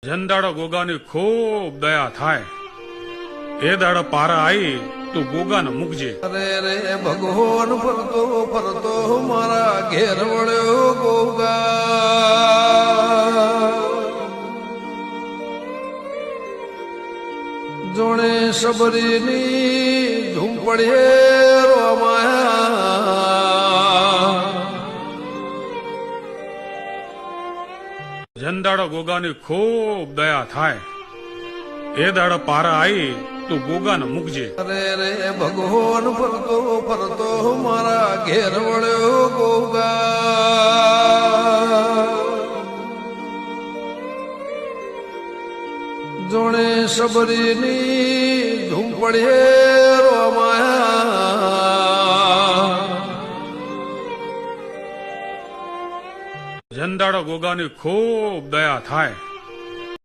જનદાડા ગોગાની ખૂબ દયા થાય એ દાડા પારા આવી તું ગોગાને મૂકજે. અરે રે ભગવાન ફરતો ફરતો મારા ઘેર વળ્યો ગોગા. જોણે સબરીની ઝૂંપડીએ રોમાયા. જનદાડા ગોગાની ખૂબ દયા થાય એ દાડા પારા આવી તું ગોગાને મૂકજે. અરે રે ભગવાન ફરતો ફરતો મારા ઘેર વળ્યો ગોગા. જોણે સબરીની ઝૂંપડીએ રોમાયા. જનદાડા ગોગાની ખૂબ દયા થાય